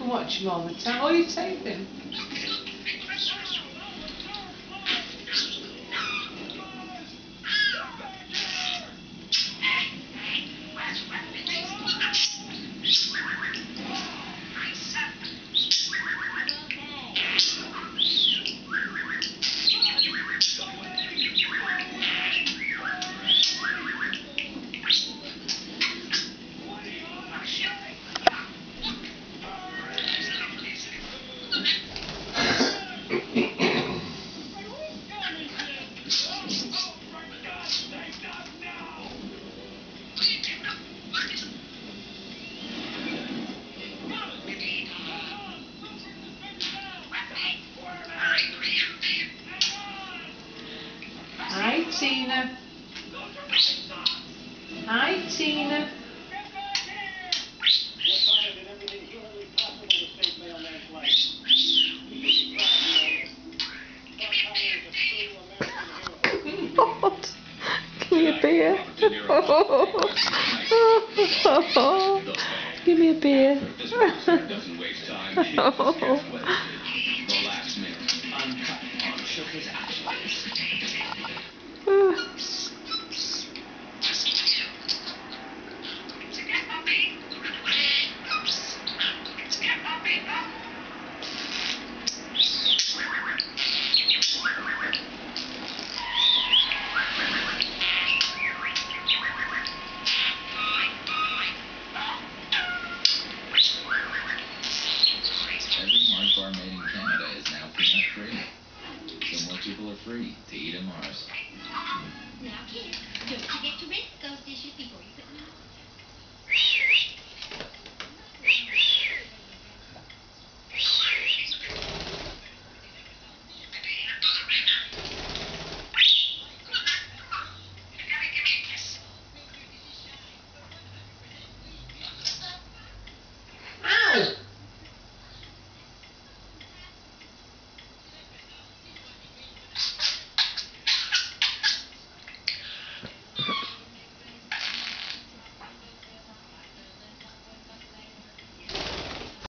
can watch him all the time. Oh, you take him. Hi, Tina. Hi, Tina. What? Give me a beer. Give me a beer. Every Mars bar made in Canada is now peanut free, so more people are free to eat at Mars.